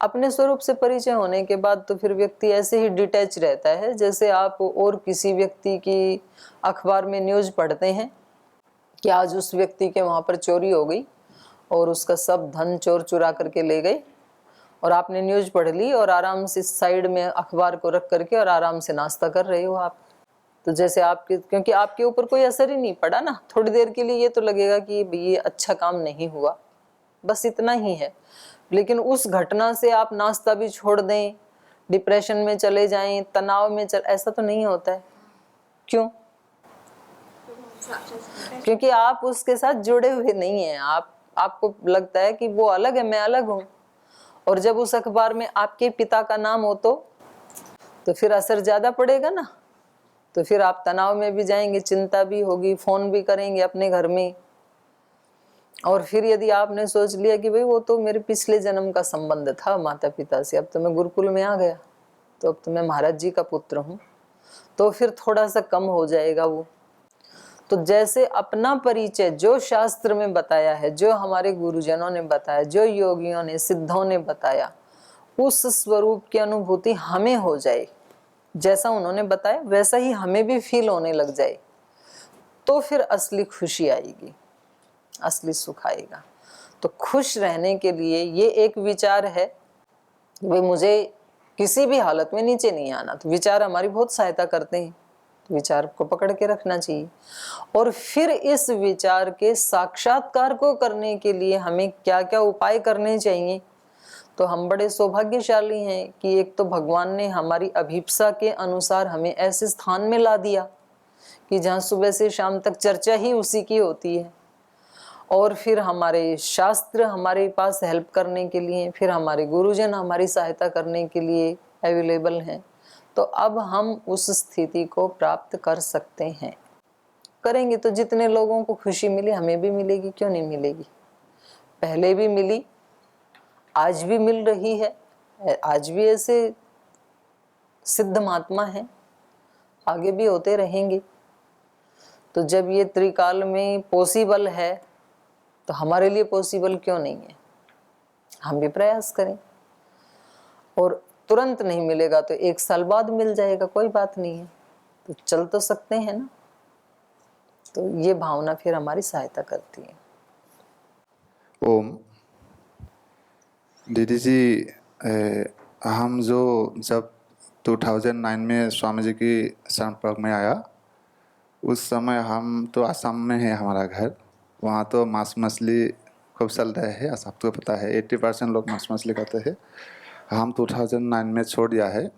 अपने स्वरूप से परिचय होने के बाद तो फिर व्यक्ति ऐसे ही डिटैच रहता है, जैसे आप और किसी व्यक्ति की अखबार में न्यूज़ पढ़ते हैं कि आज उस व्यक्ति के वहाँ पर चोरी हो गई और उसका सब धन चोर चुरा करके ले गए, और आपने न्यूज़ पढ़ ली और आराम से साइड में अखबार को रख करके और आराम से नाश्ता कर रहे हो आप। तो जैसे आपके, क्योंकि आपके ऊपर कोई असर ही नहीं पड़ा ना, थोड़ी देर के लिए ये तो लगेगा कि ये अच्छा काम नहीं हुआ, बस इतना ही है। लेकिन उस घटना से आप नाश्ता भी छोड़ दें, डिप्रेशन में चले जाएं, तनाव में ऐसा तो नहीं होता है। क्यों? क्योंकि आप उसके साथ जुड़े हुए नहीं हैं। आपको लगता है कि वो अलग है, मैं अलग हूं। और जब उस अखबार में आपके पिता का नाम हो तो फिर असर ज्यादा पड़ेगा ना। तो फिर आप तनाव में भी जाएंगे, चिंता भी होगी, फोन भी करेंगे अपने घर में। और फिर यदि आपने सोच लिया कि भाई वो तो मेरे पिछले जन्म का संबंध था माता पिता से, अब तो मैं गुरुकुल में आ गया, तो अब तो मैं महाराज जी का पुत्र हूँ, तो फिर थोड़ा सा कम हो जाएगा वो। तो जैसे अपना परिचय जो शास्त्र में बताया है, जो हमारे गुरुजनों ने बताया, जो योगियों ने, सिद्धों ने बताया, उस स्वरूप की अनुभूति हमें हो जाए, जैसा उन्होंने बताया वैसा ही हमें भी फील होने लग जाए, तो फिर असली खुशी आएगी, असली सुख आएगा। तो खुश रहने के लिए ये एक विचार है कि मुझे किसी भी हालत में नीचे नहीं आना। तो विचार हमारी बहुत सहायता करते हैं, तो विचार को पकड़ के रखना चाहिए। और फिर इस विचार के साक्षात्कार को करने के लिए हमें क्या क्या उपाय करने चाहिए। तो हम बड़े सौभाग्यशाली हैं कि एक तो भगवान ने हमारी अभिप्सा के अनुसार हमें ऐसे स्थान में ला दिया कि जहाँ सुबह से शाम तक चर्चा ही उसी की होती है, और फिर हमारे शास्त्र हमारे पास हेल्प करने के लिए, फिर हमारे गुरुजन हमारी सहायता करने के लिए अवेलेबल हैं। तो अब हम उस स्थिति को प्राप्त कर सकते हैं। करेंगे तो जितने लोगों को खुशी मिली हमें भी मिलेगी, क्यों नहीं मिलेगी। पहले भी मिली, आज भी मिल रही है, आज भी ऐसे सिद्ध महात्मा हैं, आगे भी होते रहेंगे। तो जब ये त्रिकाल में पॉसिबल है तो हमारे लिए पॉसिबल क्यों नहीं है। हम भी प्रयास करें, और तुरंत नहीं मिलेगा तो 1 साल बाद मिल जाएगा, कोई बात नहीं है, तो चल तो सकते हैं ना। तो ये भावना फिर हमारी सहायता करती है। ओम। दीदी जी, हम जब 2009 में स्वामी जी की संपर्क में आया, उस समय हम तो असम में है हमारा घर, वहाँ तो मांस मछली खूब चल रहे हैं, सबको पता है 80% लोग मांस मछली खाते हैं। हम 2009 में छोड़ दिया है।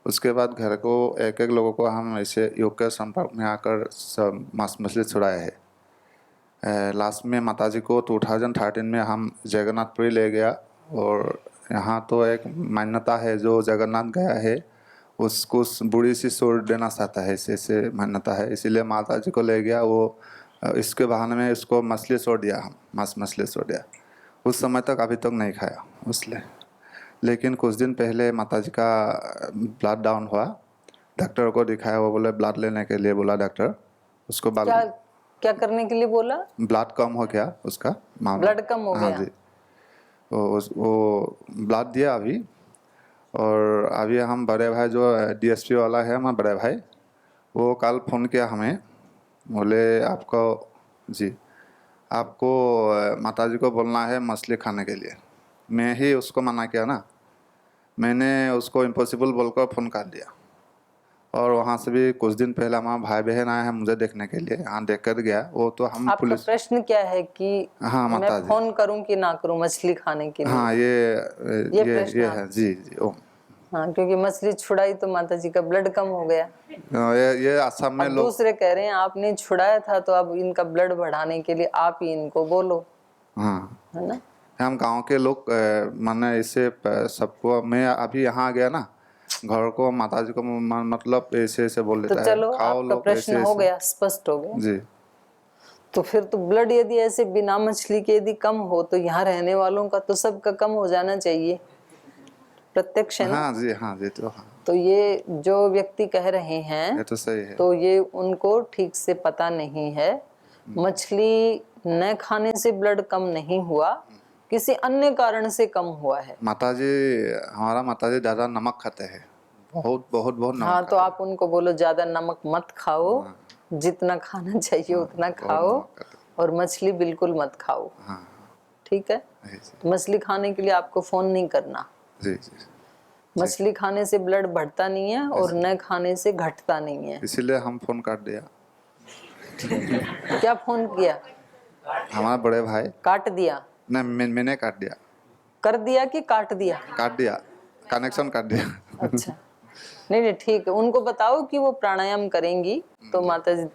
उसके बाद घर को एक एक लोगों को हम ऐसे योग के संपर्क में आकर सब मांस मछली छुड़ाए हैं। लास्ट में माताजी को 2013 में हम जगन्नाथपुरी ले गया, और यहाँ तो एक मान्यता है, जो जगन्नाथ गया है उसको उस बूढ़ी सी छोड़ देना चाहता है, ऐसे मान्यता है। इसीलिए माता जी को ले गया, वो इसके बहाने में इसको मछली छोड़ दिया, हम मांस मछली छोड़ दिया। उस समय तक अभी तक नहीं खाया उसने। लेकिन कुछ दिन पहले माता जी का ब्लड डाउन हुआ, डॉक्टर को दिखाया, वो बोले ब्लड लेने के लिए बोला डॉक्टर। उसको क्या करने के लिए बोला? ब्लड कम हो गया उसका, ब्लड कम हो हाँ गया। जी। वो ब्लड दिया अभी, और अभी हम बड़े भाई जो DSP वाला है, हमारा बड़े भाई, वो कल फ़ोन किया हमें, बोले आपको जी आपको माता जी को बोलना है मछली खाने के लिए। मैं ही उसको मना किया ना, मैंने उसको इम्पॉसिबल बोलकर फ़ोन कर दिया। और वहाँ से भी कुछ दिन पहले हमारा भाई बहन आए हैं मुझे देखने के लिए, यहाँ देख कर गया वो तो हम आपका पुलिस। प्रश्न क्या है कि हाँ मैं माता जी, फोन करूं कि ना करूं मछली खाने के लिए? हाँ ये प्रश्न ये आप, है जी जी ओम। हाँ, क्योंकि मछली छुड़ाई तो माता जी का ब्लड कम हो गया। ये असम में अब लोग, दूसरे कह रहे हैं आपने छुड़ाया था तो अब इनका ब्लड बढ़ाने के लिए आप ही इनको बोलो, हाँ है ना। हम गांव के लोग माने इससे सबको, मैं अभी यहाँ आ गया ना घर को, माता जी को मतलब ऐसे ऐसे बोल तो देता है, चलो खाओ आपका लोग प्रश्न ऐसे हो ऐसे। गया, स्पष्ट हो गया। जी तो फिर तो ब्लड यदि ऐसे बिना मछली के यदि कम हो तो यहाँ रहने वालों का तो सबका कम हो जाना चाहिए, प्रत्यक्ष है ना। हाँ जी तो हाँ, तो ये जो व्यक्ति कह रहे हैं ये तो सही है। तो ये उनको ठीक से पता नहीं है। मछली न खाने से ब्लड कम नहीं हुआ, किसी अन्य कारण से कम हुआ है। माता जी, हमारा माता जी ज़्यादा नमक खाते हैं, बहुत बहुत बहुत नमक हाँ, तो खाते आप उनको बोलो ज्यादा नमक मत खाओ, हैं। जितना खाना चाहिए हाँ उतना बहुत खाओ, नमक खाते और मछली बिल्कुल मत खाओ। हैं। हाँ ठीक है। जी जी तो मछली खाने के लिए आपको फोन नहीं करना। जी जी मछली खाने से ब्लड बढ़ता नहीं है और इस- न खाने से घटता नहीं है। इसीलिए हम फ़ोन काट दिया। क्या फोन किया? हमारा बड़े भाई, काट दिया? नहीं मैंने काट दिया। कर दिया कि काट दिया? काट दिया, कनेक्शन काट दिया। अच्छा, नहीं नहीं ठीक है, उनको बताओ कि वो प्राणायाम करेंगी तो माता जी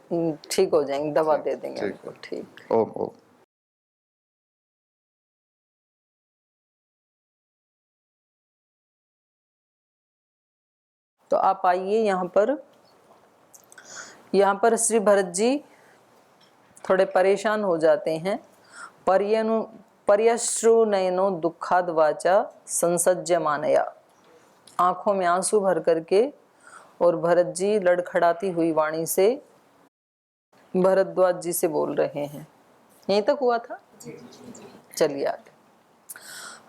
ठीक हो जाएंगी, दवा दे देंगे ठीक उनको। ठीक। ओम ओम। तो आप आइए यहाँ पर श्री भरत जी थोड़े परेशान हो जाते हैं। पर्यश्रु नयनो दुखाद वाचा संसज्जमानया, आंखों में आंसू भर करके और भरत जी लड़खड़ाती हुई वाणी से भरद्वाज जी से बोल रहे हैं। यहीं तक हुआ था। चलिए आगे।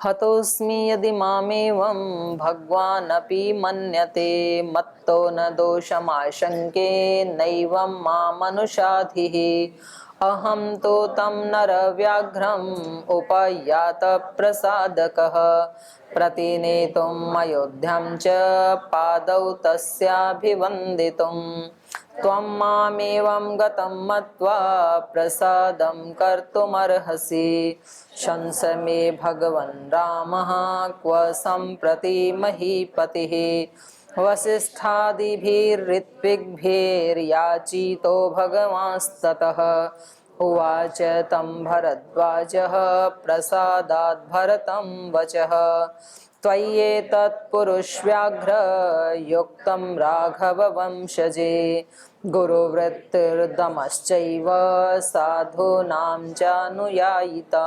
हतोस्मि यदि मामेवं भगवानपि मन्यते, मत्तो न दोषमाशंके नैवं मामनुषाधिः। अहं तो तं नरव्याघ्रम् उपयात प्रसादकः, प्रतिनेतुम् अयोध्यां च पादौ तस्याभिवन्दितुम्। त्वं मामेवं गतं मत्वा प्रसादं कर्तुमर्हसि, शंस मे भगवन् रामः क्व सम्प्रति महीपतिः। वसिष्ठादिभिर्ऋत्विग्भिर्याचितो भगवांस्ततः, उवाच तं भरद्वाजः प्रसादात् भरतं वचः। त्वय्येतत् पुरुषव्याघ्र युक्तं राघव वंशजे, गुरुवृत्तिर्दमश्चैव साधूनां चानुयायिता।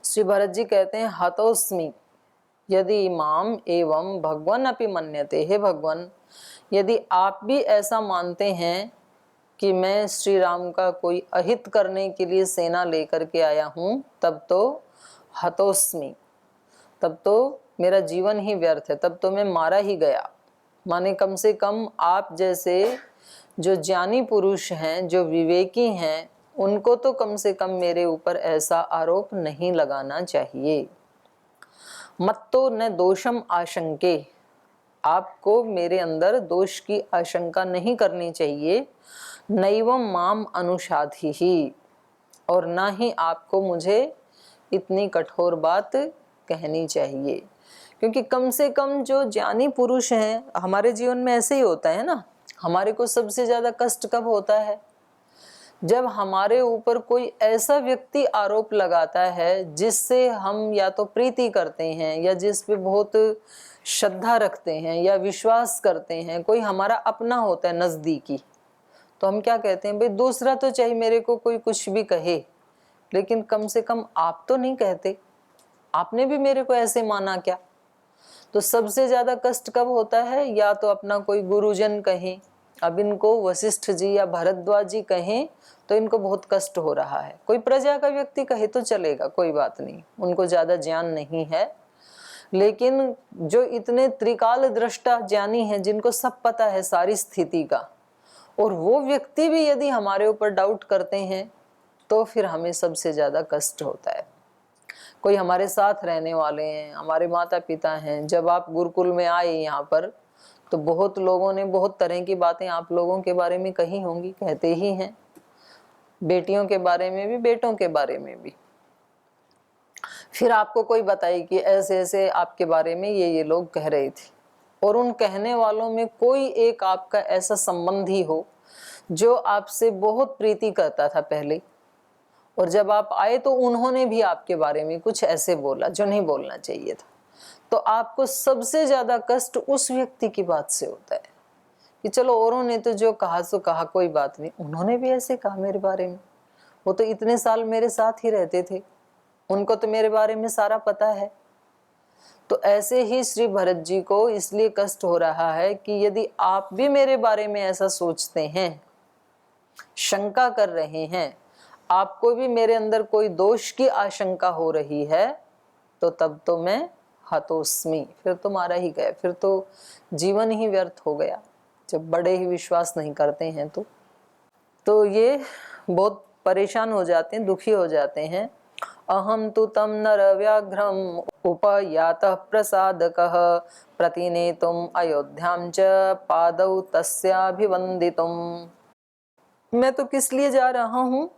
श्री भरत जी कहते हैं हतोस्मि यदि माम एवं भगवान अपि मन्यते, हे भगवान यदि आप भी ऐसा मानते हैं कि मैं श्री राम का कोई अहित करने के लिए सेना लेकर के आया हूं, तब तो हतोस्मि, तब तो मेरा जीवन ही व्यर्थ है, तब तो मैं मारा ही गया। माने कम से कम आप जैसे जो ज्ञानी पुरुष हैं, जो विवेकी हैं, उनको तो कम से कम मेरे ऊपर ऐसा आरोप नहीं लगाना चाहिए। मत्तो न दोषम आशंके, आपको मेरे अंदर दोष की आशंका नहीं करनी चाहिए। नैवम माम अनुशाधि ही, और ना ही आपको मुझे इतनी कठोर बात कहनी चाहिए। क्योंकि कम से कम जो ज्ञानी पुरुष हैं, हमारे जीवन में ऐसे ही होता है ना, हमारे को सबसे ज्यादा कष्ट कब होता है? जब हमारे ऊपर कोई ऐसा व्यक्ति आरोप लगाता है जिससे हम या तो प्रीति करते हैं या जिस पे बहुत श्रद्धा रखते हैं या विश्वास करते हैं, कोई हमारा अपना होता है नजदीकी, तो हम क्या कहते हैं, भाई दूसरा तो चाहे मेरे को कोई कुछ भी कहे, लेकिन कम से कम आप तो नहीं कहते, आपने भी मेरे को ऐसे माना क्या? तो सबसे ज्यादा कष्ट कब होता है? या तो अपना कोई गुरुजन कहें, अब इनको वशिष्ठ जी या भरद्वाज जी कहें तो इनको बहुत कष्ट हो रहा है। कोई प्रजा का व्यक्ति कहे तो चलेगा, कोई बात नहीं, उनको ज्यादा ज्ञान नहीं है। लेकिन जो इतने त्रिकाल दृष्टा ज्ञानी हैं, जिनको सब पता है सारी स्थिति का, और वो व्यक्ति भी यदि हमारे ऊपर डाउट करते हैं तो फिर हमें सबसे ज्यादा कष्ट होता है। कोई हमारे साथ रहने वाले हैं, हमारे माता पिता हैं, जब आप गुरुकुल में आए यहाँ पर तो बहुत लोगों ने बहुत तरह की बातें आप लोगों के बारे में कही होंगी, कहते ही हैं, बेटियों के बारे में भी, बेटों के बारे में भी। फिर आपको कोई बताए कि ऐसे ऐसे आपके बारे में ये लोग कह रहे थे, और उन कहने वालों में कोई एक आपका ऐसा संबंधी हो जो आपसे बहुत प्रीति करता था पहले, और जब आप आए तो उन्होंने भी आपके बारे में कुछ ऐसे बोला जो नहीं बोलना चाहिए था, तो आपको सबसे ज्यादा कष्ट उस व्यक्ति की बात से होता है कि चलो औरों ने तो जो कहा सो कहा, कोई बात नहीं, उन्होंने भी ऐसे कहा मेरे बारे में, वो तो इतने साल मेरे साथ ही रहते थे, उनको तो मेरे बारे में सारा पता है। तो ऐसे ही श्री भरत जी को इसलिए कष्ट हो रहा है कि यदि आप भी मेरे बारे में ऐसा सोचते हैं, शंका कर रहे हैं, आपको भी मेरे अंदर कोई दोष की आशंका हो रही है, तो तब तो मैं हतोस्मि, फिर तो मारा ही गया, फिर तो जीवन ही व्यर्थ हो गया, जब बड़े ही विश्वास नहीं करते हैं तो ये बहुत परेशान हो जाते हैं, दुखी हो जाते हैं। अहम तु तम नर व्याघ्रम उपयातः प्रसादकः प्रतिनेतुम अयोध्याम च पादौ तस्याभिवंदितुम। मैं तो किस लिए जा रहा हूँ?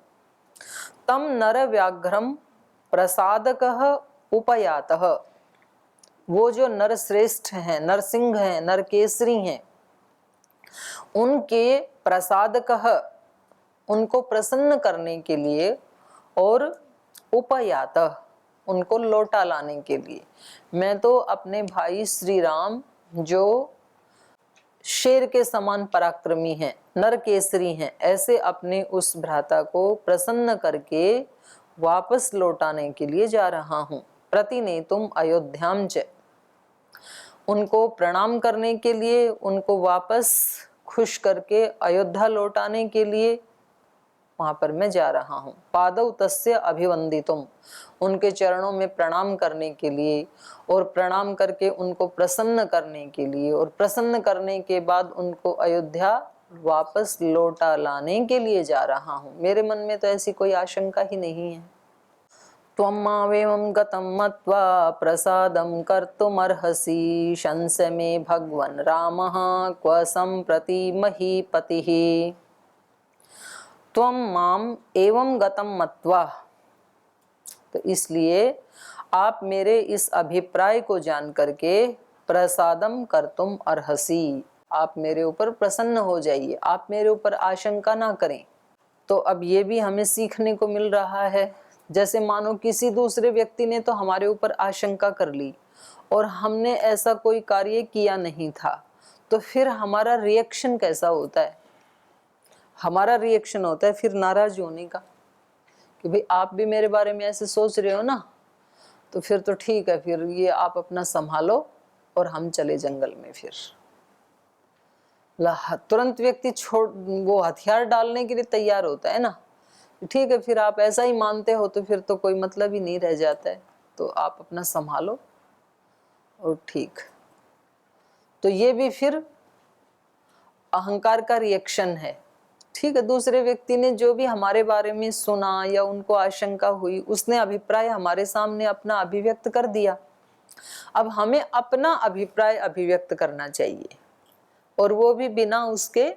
तम नर व्याघ्रम प्रसादकः उपयातः, वो जो नर श्रेष्ठ हैं, नरसिंह हैं, नरकेसरी हैं, उनके प्रसादकः, उनको प्रसन्न करने के लिए, और उपयातः, उनको लौटा लाने के लिए। मैं तो अपने भाई श्री राम, जो शेर के समान पराक्रमी हैं, नरकेसरी हैं, ऐसे अपने उस भ्राता को प्रसन्न करके वापस लौटाने के लिए जा रहा हूँ। प्रतिनेतुम अयोध्याम च, उनको प्रणाम करने के लिए, उनको वापस खुश करके अयोध्या लौटाने के लिए वहां पर मैं जा रहा हूँ। पादौ तस्य अभिवंदितुम, उनके चरणों में प्रणाम करने के लिए, और प्रणाम करके उनको प्रसन्न करने के लिए, और प्रसन्न करने के बाद उनको अयोध्या वापस लौटा लाने के लिए जा रहा हूँ। मेरे मन में तो ऐसी कोई आशंका ही नहीं है। त्वं मावेवं गतं मत्वा प्रसादं कर्तुमर्हसि, शंस मे भगवन् रामः क्व सम्प्रति महीपतिः। त्वं माम एवं गतं मत्वा, तो इसलिए आप मेरे इस अभिप्राय को जान करके प्रसादम कर्तुम अर्हसि, आप मेरे ऊपर प्रसन्न हो जाइए, आप मेरे ऊपर आशंका ना करें। तो अब ये भी हमें सीखने को मिल रहा है, जैसे मानो किसी दूसरे व्यक्ति ने तो हमारे ऊपर आशंका कर ली और हमने ऐसा कोई कार्य किया नहीं था, तो फिर हमारा रिएक्शन कैसा होता है? हमारा रिएक्शन होता है फिर नाराज होने का, कि भाई आप भी मेरे बारे में ऐसे सोच रहे हो ना, तो फिर तो ठीक है, फिर ये आप अपना संभालो और हम चले जंगल में। फिर तुरंत व्यक्ति छोड़, वो हथियार डालने के लिए तैयार होता है ना, ठीक है, फिर आप ऐसा ही मानते हो तो फिर तो कोई मतलब ही नहीं रह जाता है, तो आप अपना संभालो और ठीक। तो ये भी फिर अहंकार का रिएक्शन है। ठीक है, दूसरे व्यक्ति ने जो भी हमारे बारे में सुना या उनको आशंका हुई, उसने अभिप्राय हमारे सामने अपना अभिव्यक्त कर दिया। अब हमें अपना अभिप्राय अभिव्यक्त करना चाहिए, और वो भी बिना उसके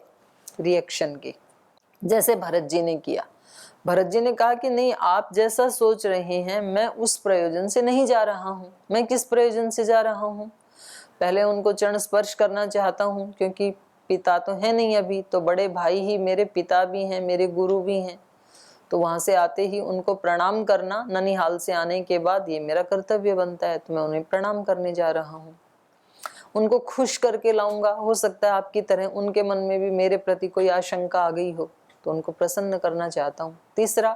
रिएक्शन के, जैसे भरत जी ने किया। भरत जी ने कहा कि नहीं, आप जैसा सोच रहे हैं मैं उस प्रयोजन से नहीं जा रहा हूँ। मैं किस प्रयोजन से जा रहा हूँ? पहले उनको चरण स्पर्श करना चाहता हूँ, क्योंकि पिता तो है नहीं अभी, तो बड़े भाई ही मेरे पिता भी हैं, मेरे गुरु भी हैं, तो वहां से आते ही उनको प्रणाम करना, ननिहाल से आने के बाद ये मेरा कर्तव्य बनता है, तो मैं उन्हें प्रणाम करने जा रहा हूँ। उनको खुश करके लाऊंगा। हो सकता है आपकी तरह उनके मन में भी मेरे प्रति कोई आशंका आ गई हो, तो उनको प्रसन्न करना चाहता हूँ। तीसरा,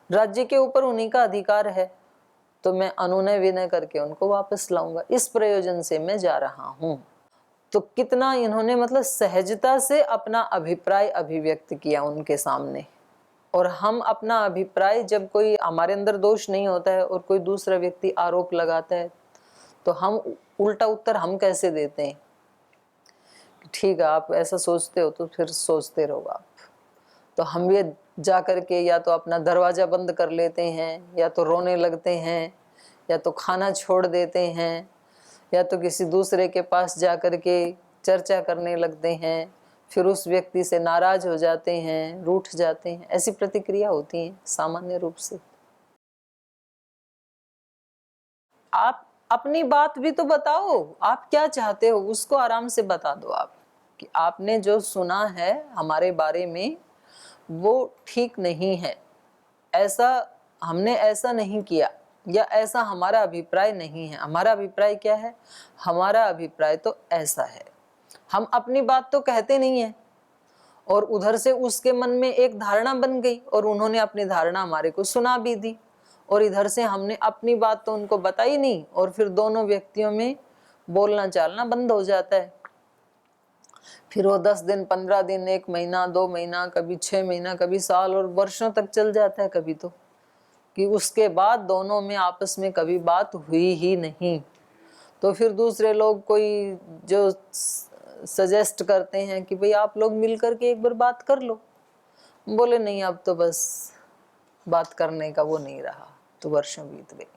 राज्य के ऊपर उन्हीं का अधिकार है, तो मैं अनुनय विनय करके उनको वापस लाऊंगा। इस प्रयोजन से मैं जा रहा हूँ। तो कितना इन्होंने मतलब सहजता से अपना अभिप्राय अभिव्यक्त किया उनके सामने। और हम अपना अभिप्राय, जब कोई हमारे अंदर दोष नहीं होता है और कोई दूसरा व्यक्ति आरोप लगाता है, तो हम उल्टा उत्तर हम कैसे देते हैं? ठीक है, आप ऐसा सोचते हो तो फिर सोचते रहो आप। तो हम ये जा कर के या तो अपना दरवाज़ा बंद कर लेते हैं, या तो रोने लगते हैं, या तो खाना छोड़ देते हैं, या तो किसी दूसरे के पास जा कर के चर्चा करने लगते हैं, फिर उस व्यक्ति से नाराज हो जाते हैं, रूठ जाते हैं। ऐसी प्रतिक्रिया होती है सामान्य रूप से। आप अपनी बात भी तो बताओ, आप क्या चाहते हो उसको आराम से बता दो आप, कि आपने जो सुना है हमारे बारे में वो ठीक नहीं है, ऐसा हमने ऐसा नहीं किया, या ऐसा हमारा अभिप्राय नहीं है। हमारा अभिप्राय क्या है? हमारा अभिप्राय तो ऐसा है। हम अपनी बात तो कहते नहीं है, और उधर से उसके मन में एक धारणा बन गई और उन्होंने अपनी धारणा हमारे को सुना भी दी, और इधर से हमने अपनी बात तो उनको बताई नहीं, और फिर दोनों व्यक्तियों में बोलना चालना बंद हो जाता है। फिर वो 10 दिन, 15 दिन, 1 महीना, 2 महीना, कभी 6 महीना, कभी साल और वर्षों तक चल जाता है कभी तो, कि उसके बाद दोनों में आपस में कभी बात हुई ही नहीं। तो फिर दूसरे लोग कोई जो सजेस्ट करते हैं कि भाई आप लोग मिल करके एक बार बात कर लो, बोले नहीं अब तो बस बात करने का वो नहीं रहा, तो वर्षों बीत गए।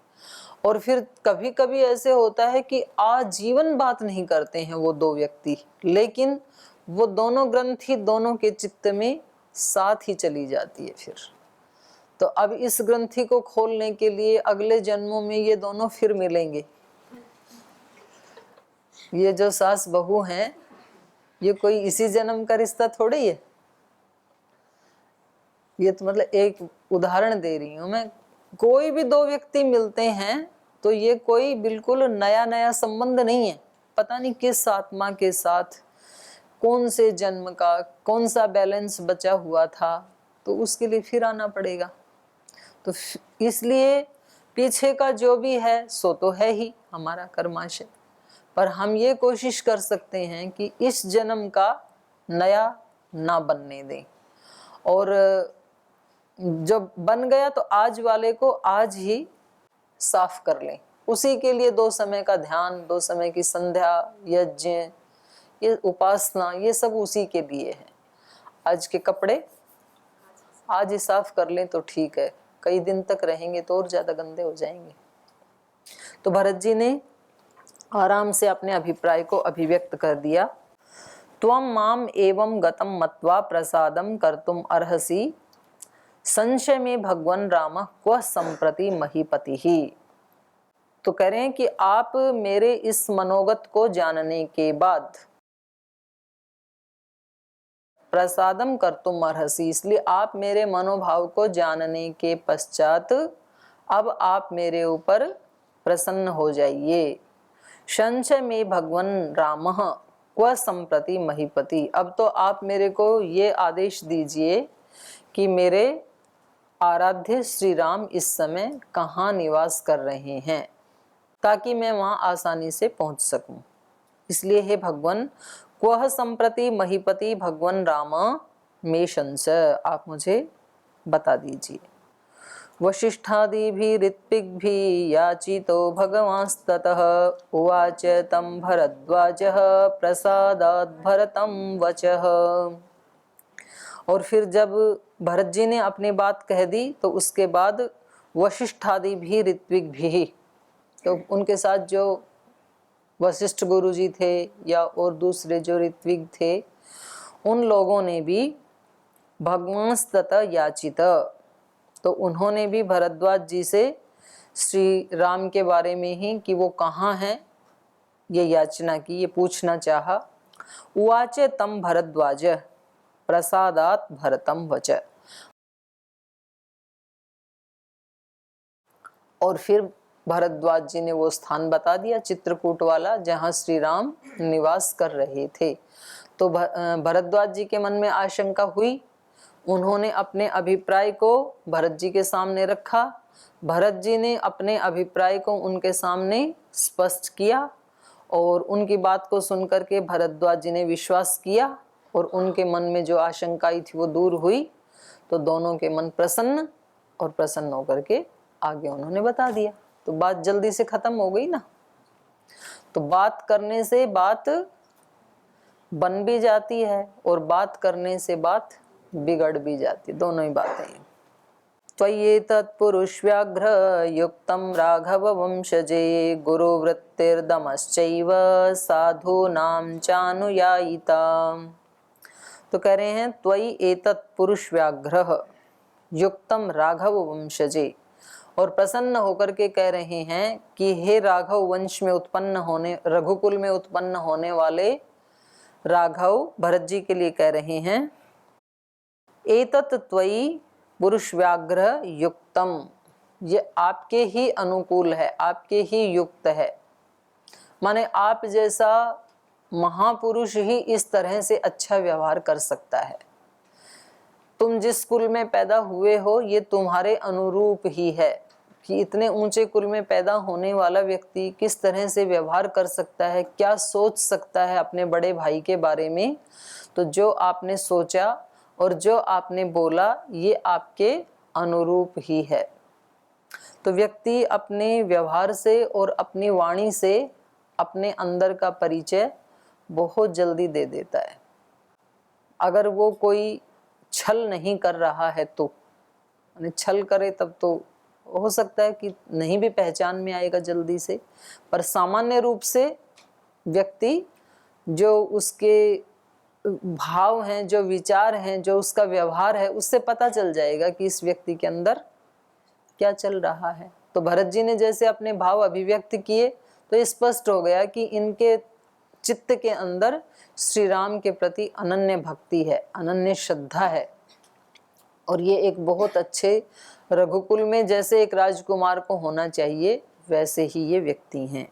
और फिर कभी कभी ऐसे होता है कि आजीवन बात नहीं करते हैं वो दो व्यक्ति, लेकिन वो दोनों ग्रंथि दोनों के चित्त में साथ ही चली जाती है फिर। तो अब इस ग्रंथि को खोलने के लिए अगले जन्मों में ये दोनों फिर मिलेंगे। ये जो सास बहू हैं, ये कोई इसी जन्म का रिश्ता थोड़ी है। ये तो मतलब एक उदाहरण दे रही हूं मैं। कोई भी दो व्यक्ति मिलते हैं तो ये कोई बिल्कुल नया नया संबंध नहीं है। पता नहीं किस आत्मा के साथ कौन से जन्म का कौन सा बैलेंस बचा हुआ था, तो उसके लिए फिर आना पड़ेगा। तो इसलिए पीछे का जो भी है सो तो है ही हमारा कर्माशय, पर हम ये कोशिश कर सकते हैं कि इस जन्म का नया ना बनने दें, और जब बन गया तो आज वाले को आज ही साफ कर लें। उसी के लिए 2 समय का ध्यान, 2 समय की संध्या, यज्ञ, ये उपासना, ये सब उसी के लिए है। आज के कपड़े आज ही साफ कर लें तो ठीक है, कई दिन तक रहेंगे तो और ज्यादा गंदे हो जाएंगे। तो भरत जी ने आराम से अपने अभिप्राय को अभिव्यक्त कर दिया। त्वं माम एवं गतम मत्वा प्रसादम कर्तुम अर्हसि, संशय में भगवन राम क्व संप्रति महीपति ही। तो कह रहे हैं कि आप मेरे इस मनोगत को जानने के बाद, प्रसादम कर्तुम अर्हसि, इसलिए आप मेरे मनोभाव को जानने के पश्चात अब आप मेरे ऊपर प्रसन्न हो जाइए। संशय में भगवन राम क्व संप्रति महीपति, अब तो आप मेरे को ये आदेश दीजिए कि मेरे आराध्य श्री राम इस समय कहाँ निवास कर रहे हैं, ताकि मैं वहाँ आसानी से पहुँच सकूं। इसलिए हे भगवन, क्वः संप्रति महीपति भगवन राम मे शंस, आप मुझे बता दीजिए। वशिष्ठादिभिः ऋत्विग्भिः याचितो भगवांस्ततः उवाच तं भरद्वाजः प्रसादात् भरतं वचः। और फिर जब भरत जी ने अपनी बात कह दी तो उसके बाद वशिष्ठादिभिः ऋत्विग्भिः, तो उनके साथ जो वशिष्ठ गुरु जी थे या और दूसरे जो ऋत्विग थे, उन लोगों ने भी भगवांस्ततः याचित, तो उन्होंने भी भरद्वाज जी से श्री राम के बारे में ही कि वो कहाँ हैं ये याचना की, ये पूछना चाहा। उवाचे तम भरद्वाज प्रसादात भरतम वच, और फिर भरद्वाज जी ने वो स्थान बता दिया चित्रकूट वाला जहाँ श्री राम निवास कर रहे थे। तो भरद्वाज जी के मन में आशंका हुई, उन्होंने अपने अभिप्राय को भरत जी के सामने रखा। भरत जी ने अपने अभिप्राय को उनके सामने स्पष्ट किया, और उनकी बात को सुनकर के भरद्वाज जी ने विश्वास किया, और उनके मन में जो आशंकाएं थी वो दूर हुई। तो दोनों के मन प्रसन्न, और प्रसन्न होकर के आगे उन्होंने बता दिया। तो बात जल्दी से खत्म हो गई ना। तो बात करने से बात बन भी जाती है और बात करने से बात बिगड़ भी जाती है, दोनों ही बातें हैं। त्वय्येतत् पुरुषव्याघ्र युक्तं राघव वंशजे गुरुवृत्तिर्दमश्चैव साधूनां चानुयायिता। तो कह रहे हैं त्वयि एतत् पुरुषव्याघ्र युक्तम राघव वंशजे, और प्रसन्न होकर के कह रहे हैं कि हे राघव वंश में उत्पन्न होने, रघुकुल में उत्पन्न होने वाले राघव, भरत जी के लिए कह रहे हैं एतत् त्वयि पुरुष व्याघ्र युक्तम, ये आपके ही अनुकूल है, आपके ही युक्त है। माने आप जैसा महापुरुष ही इस तरह से अच्छा व्यवहार कर सकता है। तुम जिस कुल में पैदा हुए हो ये तुम्हारे अनुरूप ही है कि इतने ऊंचे कुल में पैदा होने वाला व्यक्ति किस तरह से व्यवहार कर सकता है, क्या सोच सकता है अपने बड़े भाई के बारे में। तो जो आपने सोचा और जो आपने बोला ये आपके अनुरूप ही है। तो व्यक्ति अपने व्यवहार से और अपनी वाणी से अपने अंदर का परिचय बहुत जल्दी दे देता है। अगर वो कोई छल नहीं कर रहा है तो, छल करे तब तो हो सकता है कि नहीं भी पहचान में आएगा जल्दी से, पर सामान्य रूप से व्यक्ति जो उसके भाव हैं, जो विचार हैं, जो उसका व्यवहार है, उससे पता चल जाएगा कि इस व्यक्ति के अंदर क्या चल रहा है। तो भरत जी ने जैसे अपने भाव अभिव्यक्त किए तो स्पष्ट हो गया कि इनके चित्त के अंदर श्री राम के प्रति अनन्य भक्ति है, अनन्य श्रद्धा है। और ये एक बहुत अच्छे रघुकुल में जैसे एक राजकुमार को होना चाहिए वैसे ही ये व्यक्ति हैं।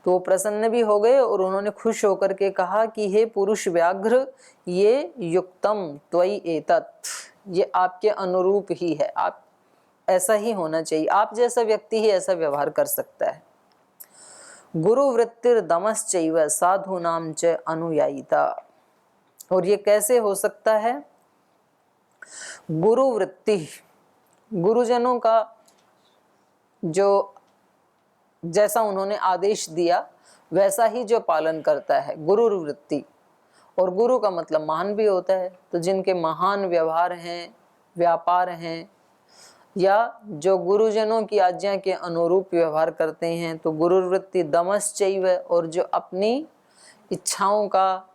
तो वो प्रसन्न भी हो गए और उन्होंने खुश होकर के कहा कि हे पुरुष व्याघ्र, ये युक्तम त्वयि एतत्, ये आपके अनुरूप ही है, आप ऐसा ही होना चाहिए, आप जैसा व्यक्ति ही ऐसा व्यवहार कर सकता है। गुरुवृत्तिर दमश्चैव साधूनां च अनुयायिता, और ये कैसे हो सकता है। गुरुवृत्ति, गुरुजनों का जो जैसा उन्होंने आदेश दिया वैसा ही जो पालन करता है, गुरुवृत्ति। और गुरु का मतलब महान भी होता है, तो जिनके महान व्यवहार हैं, व्यापार हैं, या जो गुरुजनों की आज्ञा के अनुरूप व्यवहार करते हैं, तो गुरुवृत्ति दमश्चैव, और जो अपनी इच्छाओं का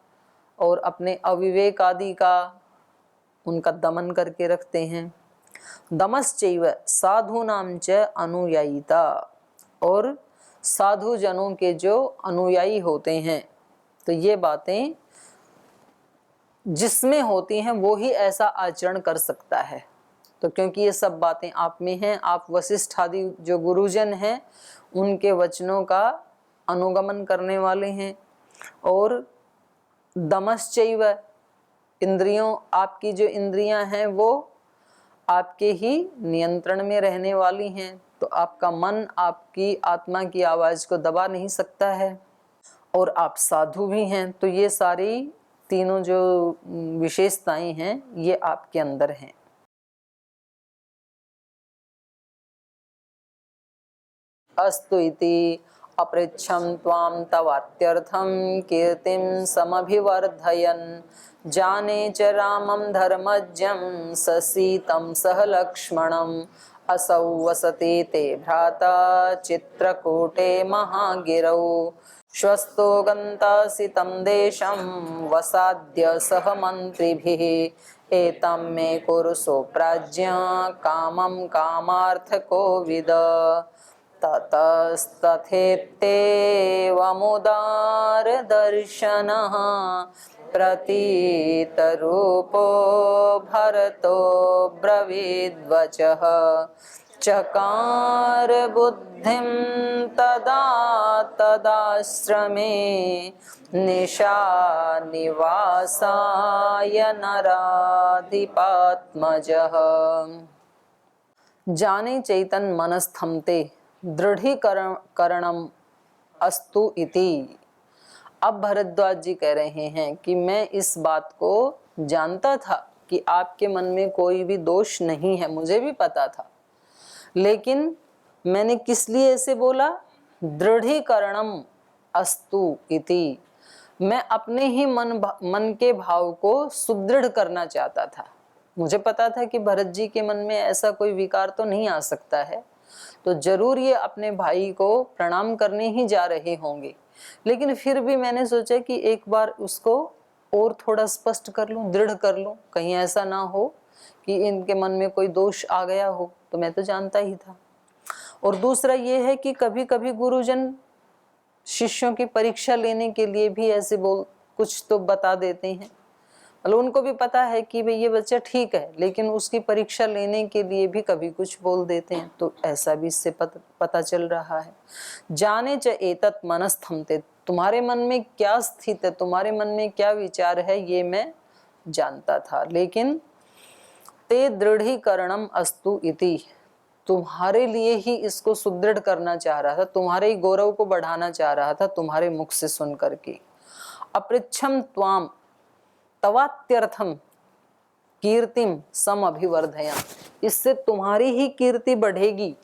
और अपने अविवेक आदि का उनका दमन करके रखते हैं। दमश्चैव साधूनां च अनुयायिता, और साधु जनों के जो अनुयायी होते हैं, तो ये बातें जिसमें होती हैं वो ही ऐसा आचरण कर सकता है। तो क्योंकि ये सब बातें आप में हैं, आप वशिष्ठ आदि जो गुरुजन हैं उनके वचनों का अनुगमन करने वाले हैं। और दमश्चैव, इंद्रियों, आपकी जो इंद्रियां हैं वो आपके ही नियंत्रण में रहने वाली हैं, तो आपका मन आपकी आत्मा की आवाज को दबा नहीं सकता है। और आप साधु भी हैं, तो ये सारी तीनों जो विशेषताएं हैं ये आपके अंदर हैं। अस्तु इति अपृच्छं त्वां तवात्यर्थं कीर्तिं समभिवर्धयन् जाने च रामं धर्मज्ञं ससीतं सह लक्ष्मणम् असौ वसति ते भ्राता चित्रकूटे महागिरौ श्वस्तो गन्तासि तं देशं वसाद्य सह मन्त्रिभिः एतं मे कुरु सोप्राज्ञ कामं कामार्थकोविद ततस्तथेत्येवमुदारदर्शनः प्रतीतरूपो भरतो ब्रवीद्वचः चकार बुद्धिं तदा तदाश्रमे निशानिवासाय नराधिपात्मजः जाने चैतन मनस्थमते दृढ़ीकरणम अस्तु इति। अब भरद्वाज जी कह रहे हैं कि मैं इस बात को जानता था कि आपके मन में कोई भी दोष नहीं है, मुझे भी पता था, लेकिन मैंने किस लिए ऐसे बोला दृढ़ीकरणम अस्तु इति, मैं अपने ही मन के भाव को सुदृढ़ करना चाहता था। मुझे पता था कि भरत जी के मन में ऐसा कोई विकार तो नहीं आ सकता है, तो जरूर ये अपने भाई को प्रणाम करने ही जा रहे होंगे, लेकिन फिर भी मैंने सोचा कि एक बार उसको और थोड़ा स्पष्ट कर लूं, दृढ़ कर लूं, कहीं ऐसा ना हो कि इनके मन में कोई दोष आ गया हो। तो मैं तो जानता ही था। और दूसरा ये है कि कभी कभी गुरुजन शिष्यों की परीक्षा लेने के लिए भी ऐसे कुछ तो बता देते हैं। मतलब उनको भी पता है कि भाई ये बच्चा ठीक है, लेकिन उसकी परीक्षा लेने के लिए भी कभी कुछ बोल देते हैं। तो ऐसा भी इससे पता चल रहा है। जाने च एतत् मनस्थमते, तुम्हारे मन में क्या स्थित है, तुम्हारे मन में क्या विचार है, ये मैं जानता था। लेकिन ते दृढ़ीकरणम अस्तु इति, तुम्हारे लिए ही इसको सुदृढ़ करना चाह रहा था, तुम्हारे ही गौरव को बढ़ाना चाह रहा था, तुम्हारे मुख से सुन करके। अपृच्छम त्वाम तवात्यर्थम कीर्तिम सम अभिवर्धया, इससे तुम्हारी ही कीर्ति बढ़ेगी,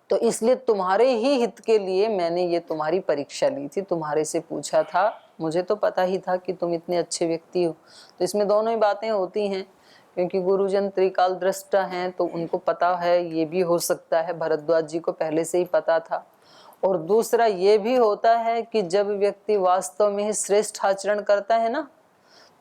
तो इसलिए तुम्हारे ही हित के लिए मैंने ये तुम्हारी परीक्षा ली थी, तुम्हारे से पूछा था। मुझे तो पता ही था कि तुम इतने अच्छे व्यक्ति हो। तो इसमें दोनों ही बातें होती हैं, क्योंकि गुरुजन त्रिकाल दृष्टा हैं, तो उनको पता है, ये भी हो सकता है भरद्वाज जी को पहले से ही पता था। और दूसरा ये भी होता है कि जब व्यक्ति वास्तव में ही श्रेष्ठ आचरण करता है ना,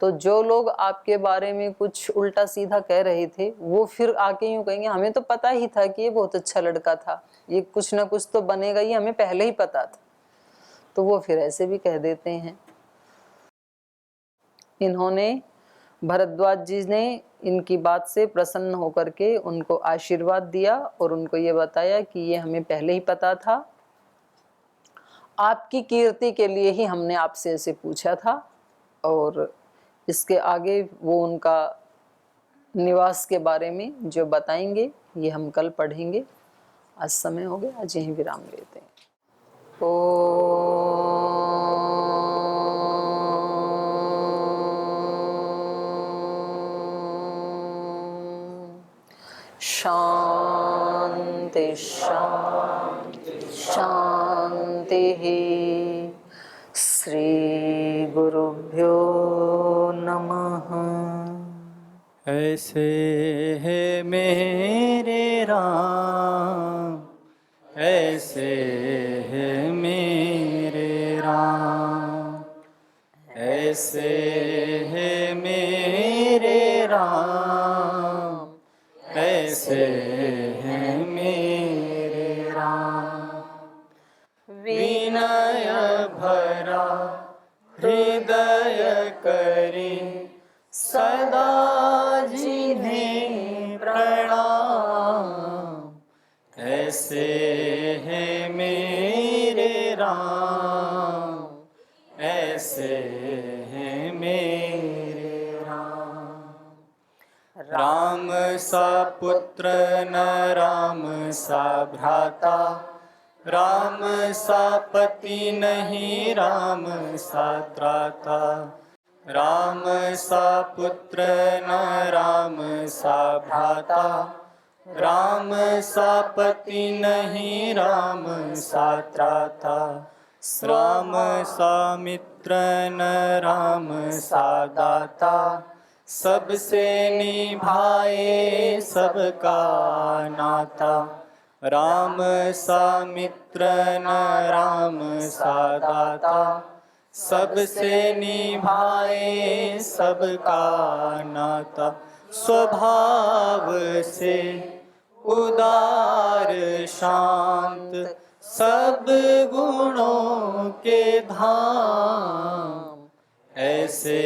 तो जो लोग आपके बारे में कुछ उल्टा सीधा कह रहे थे, वो फिर आके यूं कहेंगे हमें तो पता ही था कि ये बहुत अच्छा लड़का था, ये कुछ ना कुछ तो बनेगा, ये हमें पहले ही पता था। तो वो फिर ऐसे भी कह देते हैं। इन्होंने, भरद्वाज जी ने इनकी बात से प्रसन्न होकर के उनको आशीर्वाद दिया और उनको ये बताया कि ये हमें पहले ही पता था, आपकी कीर्ति के लिए ही हमने आपसे ऐसे पूछा था। और इसके आगे वो उनका निवास के बारे में जो बताएंगे, ये हम कल पढ़ेंगे। आज समय हो गया, आज यहीं विराम लेते हैं। शांति शांति शांति। श्री गुरुभ्यो नमः। ऐसे है मेरे राम, ऐसे है मेरे राम, ऐसे है मेरे राम, ऐसे है मेरे राम। विनय भरा हृदय करे सदा जिन्हें प्रणाम, ऐसे है मेरे राम, ऐसे है मेरे राम। राम सा पुत्र न राम सा भ्राता, राम सा पति नहीं राम सा त्राता, राम सा पुत्र न राम सा भ्राता, राम सा पति नहीं राम सा त्राता, राम सा मित्र न राम सा दाता, सबसे निभाए सबका नाता, राम सा मित्र न राम सा दाता, सबसे निभाए सबका नाता। स्वभाव से उदार शांत, सब गुणों के धाम, ऐसे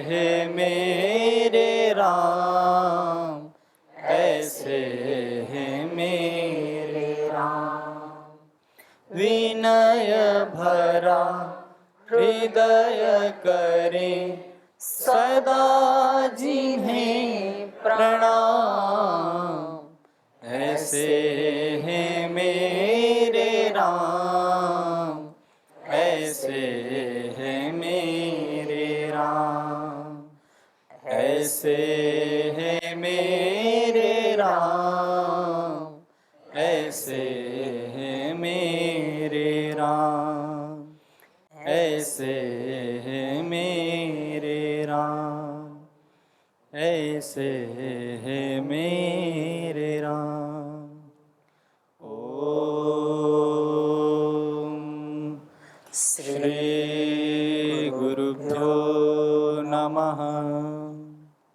है मेरे राम, ऐसे है मेरे राम। विनय भरा हृदय करे सदा जिन्हें प्रणाम, ऐसे है मेरे राम, ऐसे है मेरे राम, ऐसे है मेरे राम, ऐसे है मेरे ऐसे है मेरे राम। ओम श्री